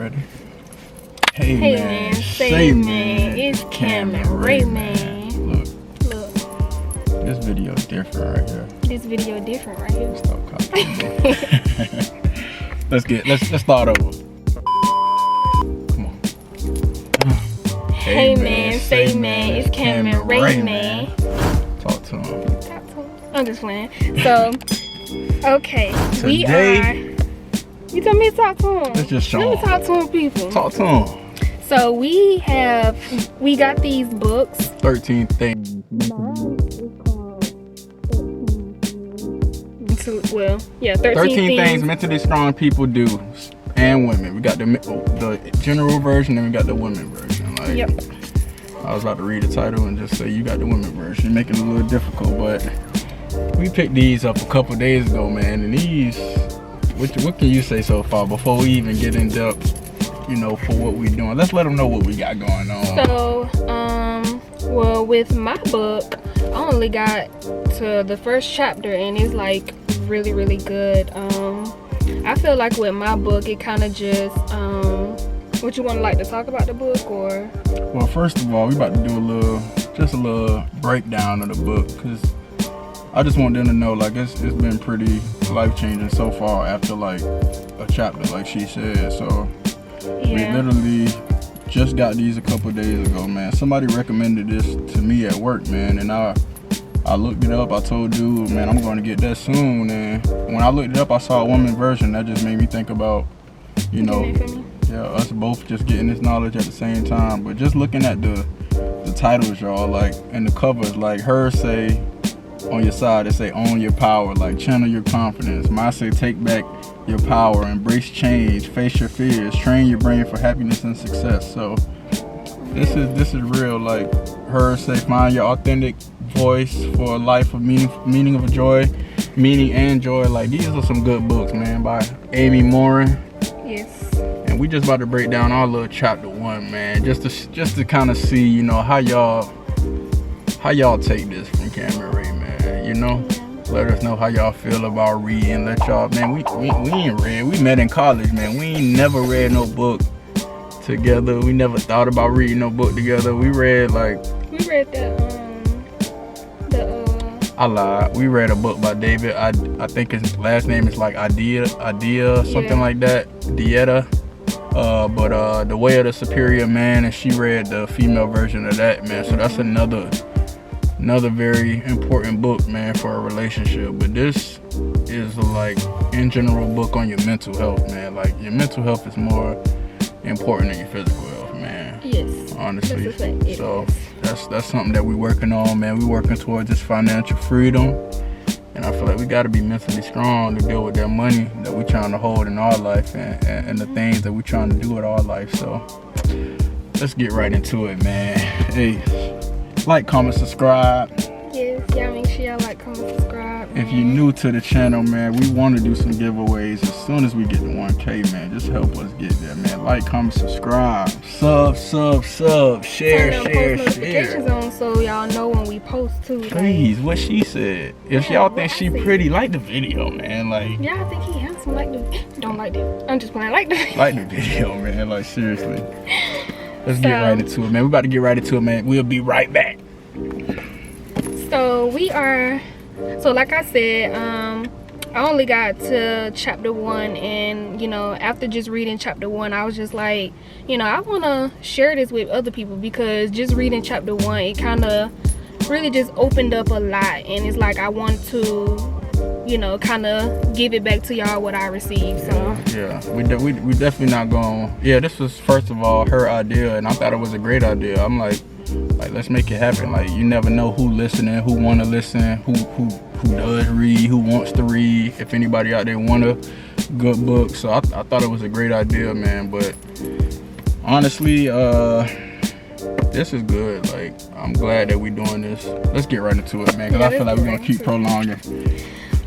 Ready? Hey man, say man, it's Cam and Ray man. Look, Look, this video is different right here. this video different right here. Stop copying. Let's start over. Come on. Hey man, say man, it's Cam and Ray man. Talk to him. I'm just playing. So, okay, we Today, are. You tell me to talk to him. Let's just show Let me him. talk to him, people. Talk to him. So we got these books. 13 things. Well, yeah, 13 things mentally strong people do, and women. We got the general version, and we got the women version. Like, yep. I was about to read the title and just say you got the women version, make it a little difficult, but we picked these up a couple days ago, man. And these, what can you say so far before we even get in depth? You know, for what we're doing. Let's let them know what we got going on. So, well, with my book, I only got to the first chapter, and it's like really, really good. I feel like with my book, it kind of just, what you want to like to talk about the book, or? Well, first of all, we about to do a little breakdown of the book, because I just want them to know, like, it's been pretty life-changing so far after, like, a chapter, like she said. So, Yeah. we literally just got these a couple days ago, man. Somebody recommended this to me at work, man, and I looked it up. I told dude, man, I'm going to get that soon. And when I looked it up, I saw a woman version. That just made me think about, you know, yeah, us both just getting this knowledge at the same time. But just looking at the titles, y'all, like, and the covers, like, hers say on your side, it say own your power, like channel your confidence. Mine say take back your power, embrace change, face your fears, train your brain for happiness and success. So this is real. Like, hers say find your authentic voice for a life of meaning and joy. Like, these are some good books, man, by Amy Morin. Yes. And we just about to break down our little chapter 1, man, just to kind of see, you know, how y'all take this from Cam and Ray, man. You know, let us know how y'all feel about reading. Let y'all, man, we ain't read. We met in college, man. We ain't never read no book together. We never thought about reading no book together. We read the I lied. We read a book by David. I think his last name is like Idea, something like that. Dieta. But The Way of the Superior Man, and she read the female version of that, man. So that's another very important book, man, for a relationship. But this is like, in general, book on your mental health, man. Like, your mental health is more important than your physical health, man. Yes. Honestly. So that's something that we're working on, man. We're working towards this financial freedom. And I feel like we got to be mentally strong to deal with that money that we're trying to hold in our life, and the things that we're trying to do with our life. So let's get right into it, man. Hey, like, comment, subscribe. Yes, y'all make sure y'all like, comment, subscribe. Man. If you're new to the channel, man, we want to do some giveaways as soon as we get to 1K, man. Just help us get there, man. Like, comment, subscribe, sub, share. Turn notifications on so y'all know when we post too. Please, what she said. If y'all think she pretty, like the video, man. Like, y'all think he handsome, don't like it. I'm just playing, like the video, man. Like, seriously. Let's get right into it, man. We about to get right into it, man. We'll be right back. So like I said, I only got to chapter 1, and, you know, after just reading chapter 1, I was just like, you know, I want to share this with other people, because just reading chapter 1, it kind of really just opened up a lot, and it's like I want to, you know, kind of give it back to y'all what I received. So yeah, we definitely not going. Yeah, this was, first of all, her idea, and I thought it was a great idea. I'm like, let's make it happen. Like, you never know who listening, who want to listen, who does read, who wants to read. If anybody out there want a good book, so I thought it was a great idea, man. But honestly, this is good. Like, I'm glad that we're doing this. Let's get right into it, man, because I feel like we're gonna keep prolonging.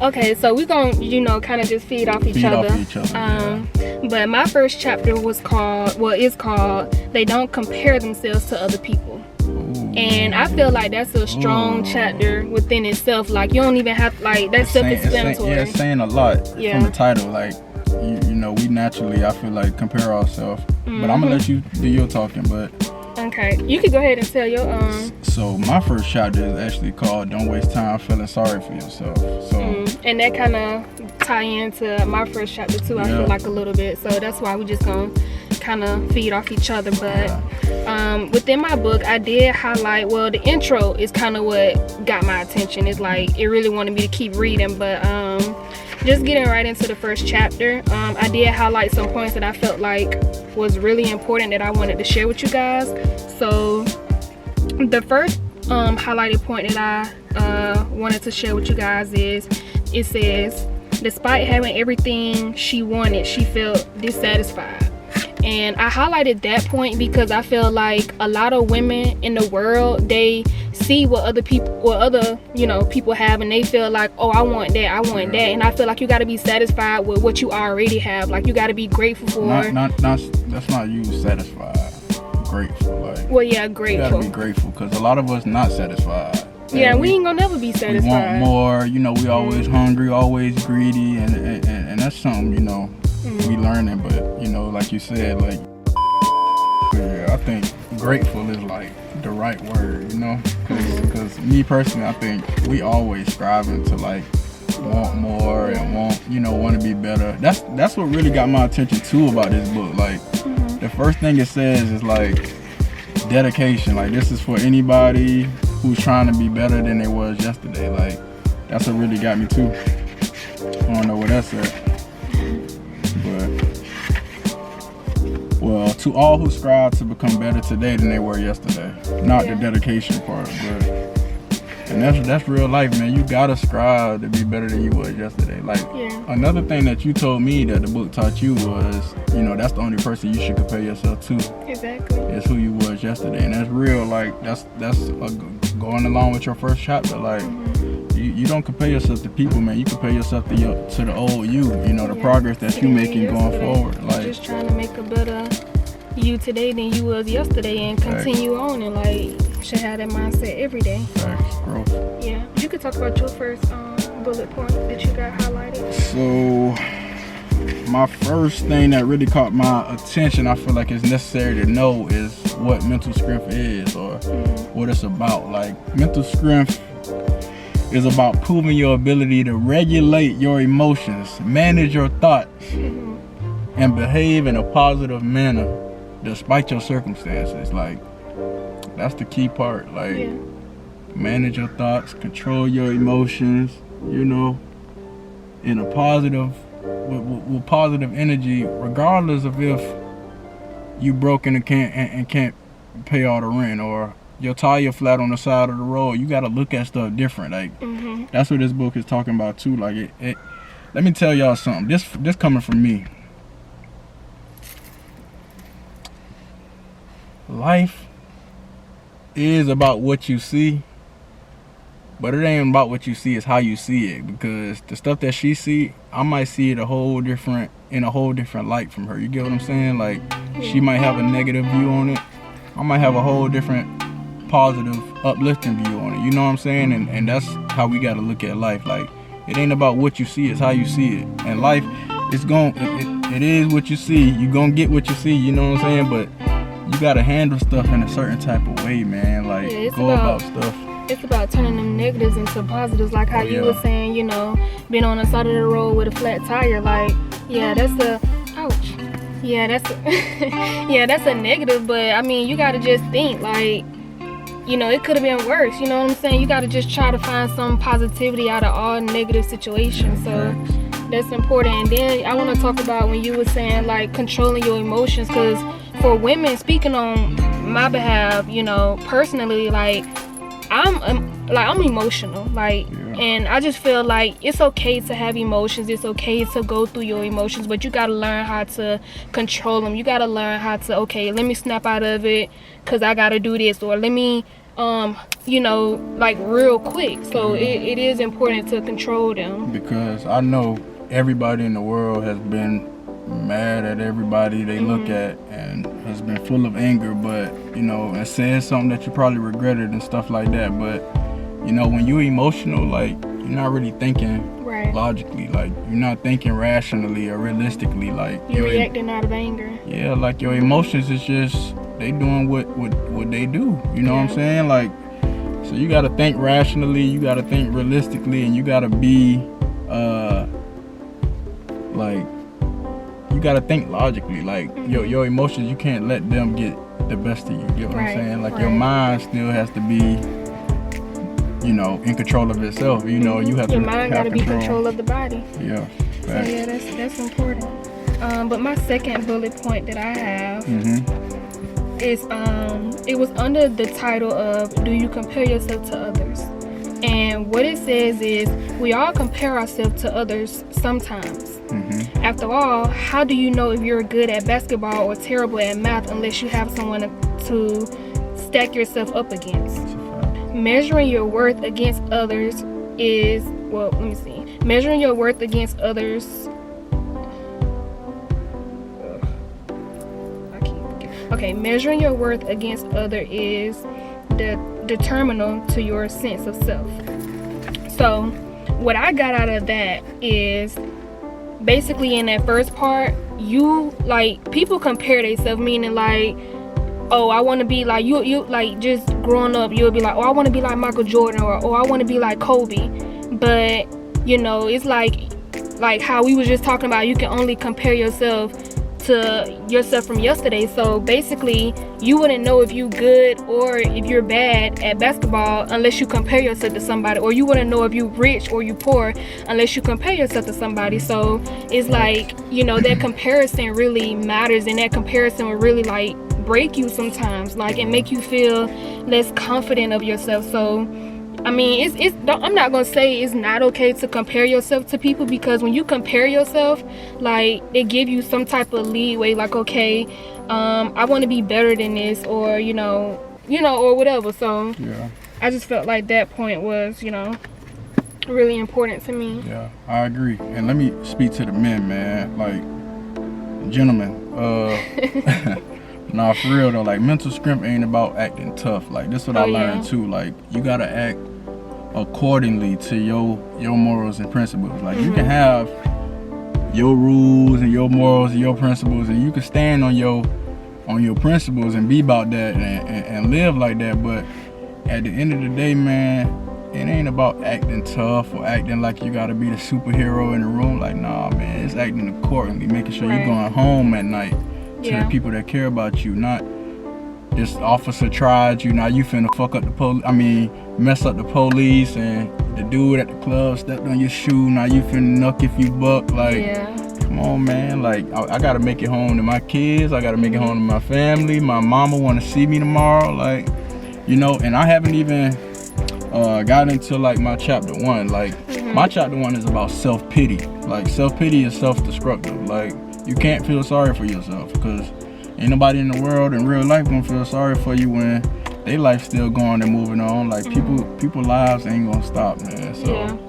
Okay, so we're gonna, you know, kind of just feed off each other. Yeah. But my first chapter is called They Don't Compare Themselves to Other People. Ooh. And I feel like that's a strong chapter within itself. Like, you don't even have, like, that's self-explanatory. Yeah, it's saying a lot from the title. Like, you we naturally, I feel like, compare ourselves. But I'm gonna let you do your talking. But okay, you can go ahead and tell your So my first chapter is actually called "Don't Waste Time Feeling Sorry for Yourself." So and that kind of tie into my first chapter too. I feel like a little bit. So that's why we just gonna kind of feed off each other. But within my book, I did highlight. Well, the intro is kind of what got my attention. It's like it really wanted me to keep reading, but just getting right into the first chapter, I did highlight some points that I felt like was really important that I wanted to share with you guys. So the first highlighted point that I wanted to share with you guys is, it says, despite having everything she wanted, she felt dissatisfied. And I highlighted that point because I feel like a lot of women in the world, they see what other people have, and they feel like, oh, I want that, and I feel like you got to be satisfied with what you already have. Like, you got to be grateful for that's not you satisfied, grateful. Like, well, yeah, grateful. You gotta be grateful, because a lot of us not satisfied. Yeah, we ain't gonna never be satisfied. We want more, we always hungry, always greedy, and that's something, we learning. But like you said, like, yeah, I think grateful is like the right word, because me personally, I think we always striving to like want more and want to be better. That's what really got my attention too about this book. Like, the first thing it says is like dedication. Like, this is for anybody who's trying to be better than they was yesterday. Like, that's what really got me too. I don't know what that's at. Well, to all who strive to become better today than they were yesterday. Not the dedication part, but and that's real life, man. You gotta strive to be better than you was yesterday. Like, another thing that you told me that the book taught you was, that's the only person you should compare yourself to. Exactly. Is who you was yesterday, and that's real. Like, that's going along with your first chapter. Like, you don't compare yourself to people, man. You compare yourself to the old you. The progress that you making going forward. Like, just trying to make a better you today than you was yesterday, and continue on, and like should have that mindset every day. Facts, growth. Yeah, you could talk about your first bullet point that you got highlighted. So my first thing that really caught my attention, I feel like it's necessary to know, is what mental strength is, or what it's about. Like, mental strength is about proving your ability to regulate your emotions, manage your thoughts, and behave in a positive manner despite your circumstances. Like, that's the key part. Like, manage your thoughts, control your emotions, in a positive, with positive energy, regardless of if you broke and can't pay all the rent, or your tire flat on the side of the road. You got to look at stuff different. Like, that's what this book is talking about too. Like, it let me tell y'all something. This coming from me. Life is about what you see, but it ain't about what you see, it's how you see it. Because the stuff that she see, I might see it in a whole different light from her. You get what I'm saying? Like, she might have a negative view on it, I might have a whole different positive, uplifting view on it. You know what I'm saying? And that's how we got to look at life. Like, it ain't about what you see, it's how you see it. And life, it is what you see. You gonna get what you see, you know what I'm saying? But you gotta handle stuff in a certain type of way, man. Like, go about stuff. It's about turning them negatives into positives, like how you were saying, being on the side of the road with a flat tire. Like, that's a negative. But I mean, you gotta just think, like, it could have been worse. You know what I'm saying? You gotta just try to find some positivity out of all negative situations. So that's important. And then I want to talk about when you were saying, like, controlling your emotions, because for women, speaking on my behalf, personally, like, I'm emotional, like, and I just feel like it's okay to have emotions. It's okay to go through your emotions, but you gotta learn how to control them. You gotta learn how to, okay, let me snap out of it because I gotta do this, or let me, like, real quick. So it is important to control them. Because I know everybody in the world has been mad at everybody they look at, and has been full of anger, but and said something that you probably regretted and stuff like that. But when you're emotional, like, you're not really thinking Right. logically. Like, you're not thinking rationally or realistically. Like, You're reacting out of anger. Yeah, like your emotions is just, they doing what they do. You know what I'm saying? Like, so you gotta think rationally, you gotta think realistically, and you gotta be like, you gotta think logically. Like, your emotions, you can't let them get the best of you. You get what I'm saying? Like, your mind still has to be, you know, in control of itself. You know, you have your to mind have gotta be in control of the body. Yeah. So yeah, that's important. But my second bullet point that I have is it was under the title of "Do you compare yourself to others?" And what it says is we all compare ourselves to others sometimes. After all, how do you know if you're good at basketball or terrible at math unless you have someone to stack yourself up against? Measuring your worth against others is, well, let me see. Measuring your worth against others. Measuring your worth against others is the determinant to your sense of self. So, what I got out of that is basically in that first part, you like people compare themselves, meaning like, oh, I want to be like you like just growing up, you'll be like, oh, I want to be like Michael Jordan, or oh, I want to be like Kobe. But you know, it's like how we was just talking about, you can only compare yourself to yourself from yesterday. So basically you wouldn't know if you good or if you're bad at basketball unless you compare yourself to somebody, or you wouldn't know if you rich or you poor unless you compare yourself to somebody. So it's like, you know, that comparison really matters, and that comparison will really like break you sometimes, like, and make you feel less confident of yourself. So I mean, it's I'm not gonna say it's not okay to compare yourself to people, because when you compare yourself, like, it give you some type of leeway, like, okay, I want to be better than this, or you know, or whatever. So yeah, I just felt like that point was, you know, really important to me. Yeah, I agree. And let me speak to the men, man. Like, gentlemen, nah, for real though, like, mental strength ain't about acting tough. Like, this is what I learned too. Like, you gotta act accordingly to your morals and principles. Like, you can have your rules and your morals and your principles, and you can stand on your principles and be about that and live like that. But at the end of the day, man, it ain't about acting tough or acting like you gotta be the superhero in the room. Like, nah, man, it's acting accordingly, making sure you're going home at night to the people that care about you. Not this officer tried you, now you finna fuck up mess up the police, and the dude at the club stepped on your shoe, now you finna knock if you buck. Like, come on, man. Like, I gotta make it home to my kids, I gotta make it home to my family. My mama wanna see me tomorrow, like, you know. And I haven't even got into like my chapter 1. Like, my chapter 1 is about self-pity. Like, self-pity is self-destructive. Like, you can't feel sorry for yourself, because ain't nobody in the world in real life gonna feel sorry for you when their life's still going and moving on. Like, people lives ain't gonna stop, man. So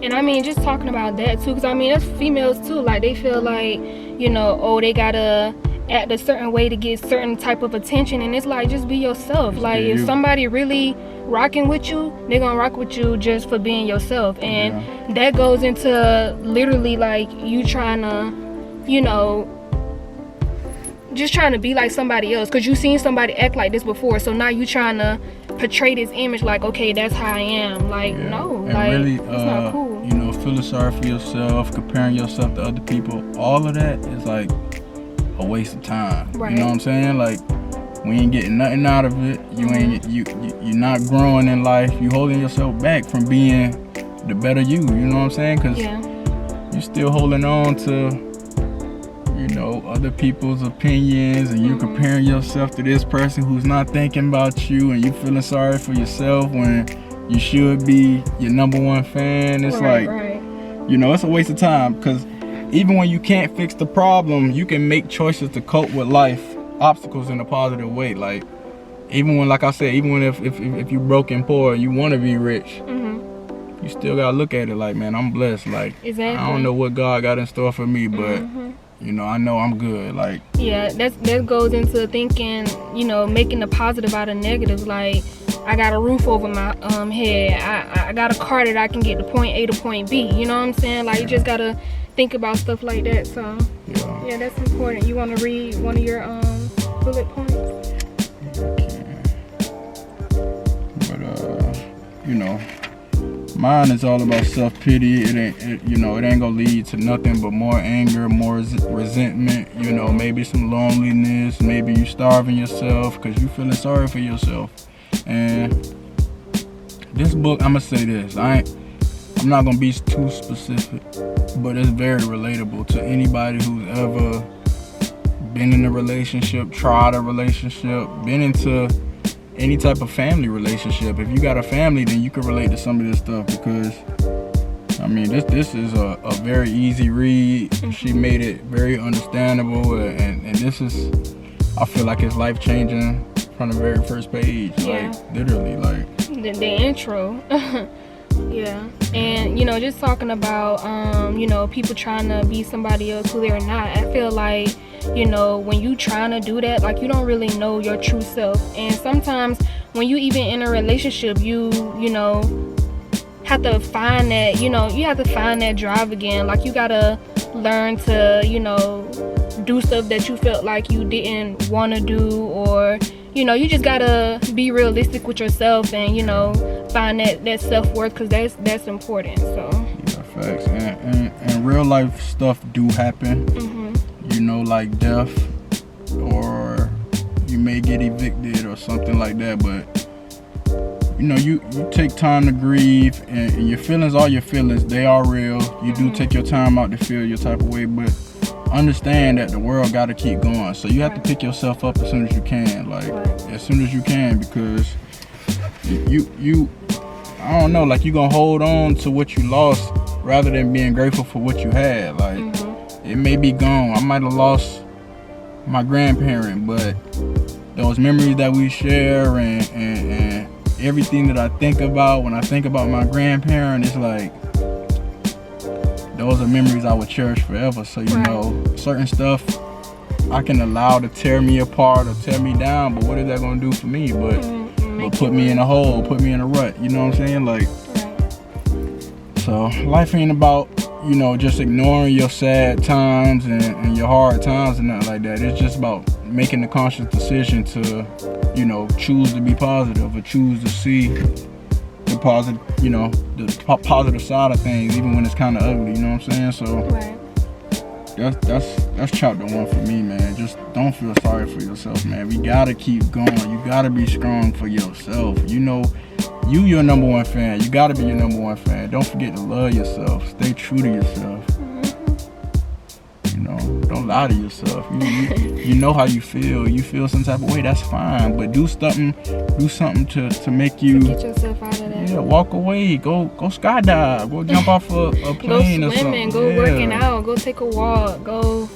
and I mean, just talking about that too, because I mean, that's females too. Like, they feel like, you know, oh, they gotta act a certain way to get certain type of attention, and it's like, just be yourself. Just like, if somebody really rocking with you, they're gonna rock with you just for being yourself. And that goes into literally like you trying to, you know, just trying to be like somebody else, because you've seen somebody act like this before, so now you trying to portray this image like, okay, that's how I am. Like, no, and like, really, it's not cool. You know, feeling sorry for yourself, comparing yourself to other people, all of that is like a waste of time. You know what I'm saying? Like, we ain't getting nothing out of it. You ain't you're not growing in life. You holding yourself back from being the better you. You know what I'm saying? Because you're still holding on to, you know, other people's opinions, and you're comparing yourself to this person who's not thinking about you, and you feeling sorry for yourself when you should be your number one fan. It's you know, it's a waste of time, because even when you can't fix the problem, you can make choices to cope with life obstacles in a positive way. Like, even when, like I said, even when if you broke and poor, you want to be rich, you still gotta look at it like, man, I'm blessed. Like, I don't know what God got in store for me, but you know, I know I'm good. Like, that goes into thinking, you know, making the positive out of negative. Like, I got a roof over my head. I got a car that I can get to point A to point B. You know what I'm saying? Like, you just gotta think about stuff like that. So yeah, that's important. You want to read one of your bullet points? But you know, mine is all about self-pity. It ain't gonna lead to nothing but more anger, more resentment. You know, maybe some loneliness. Maybe you starving yourself because you feeling sorry for yourself. And this book, I'm gonna say this. I'm not gonna be too specific, but it's very relatable to anybody who's ever been in a relationship, tried a relationship, been into any type of family relationship. If you got a family, then you can relate to some of this stuff, because I mean, this is a very easy read. She made it very understandable, and this is, I feel like it's life changing from the very first page. Yeah. Like, literally, like the intro. Yeah. And just talking about people trying to be somebody else who they're not. I feel like when you trying to do that, like, you don't really know your true self. And sometimes when you even in a relationship, you have to find that, you have to find that drive again. Like, you gotta learn to do stuff that you felt like you didn't want to do, or you just gotta be realistic with yourself and find that self-worth, because that's important. So yeah, facts. And real life stuff do happen. Like death, or you may get evicted or something like that, but you take time to grieve, and your feelings are your feelings. They are real. You do take your time out to feel your type of way, but understand that the world got to keep going. So you have to pick yourself up as soon as you can, as soon as you can, because you I don't know, like, you gonna hold on to what you lost rather than being grateful for what you had. Like, it may be gone. I might have lost my grandparent, but those memories that we share and everything that I think about when I think about my grandparent, it's like, those are memories I would cherish forever. So certain stuff I can allow to tear me apart or tear me down, but what is that gonna do for me? But put me in a hole, put me in a rut. You know what I'm saying? Like, so life ain't about just ignoring your sad times and your hard times and nothing like that. It's just about making the conscious decision to choose to be positive, or choose to see the positive, the positive side of things, even when it's kind of ugly. You know what I'm saying? So that's chapter 1 for me, man. Just don't feel sorry for yourself, man. We gotta keep going. You gotta be strong for yourself. You your number one fan. You gotta be your number one fan. Don't forget to love yourself. Stay true to yourself. Don't lie to yourself. You know how you feel. You feel some type of way, that's fine. But do something to make you, to get yourself out of that. Yeah, walk away. Go skydive. Go jump off a plane go or swimming, something. go working out, go take a walk, go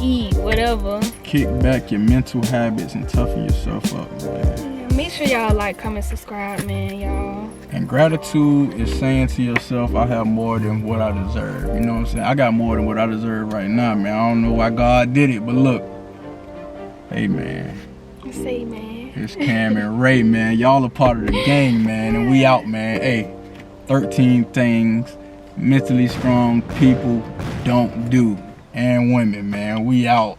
eat, whatever. Kick back your mental habits and toughen yourself up, man. Make sure y'all like, comment, subscribe, man, y'all. And gratitude is saying to yourself, I have more than what I deserve. You know what I'm saying? I got more than what I deserve right now, man. I don't know why God did it, but look. Hey, man. Say, man. It's Cam and Ray, man. Y'all are part of the gang, man. And we out, man. Hey, 13 things mentally strong people don't do. And women, man. We out.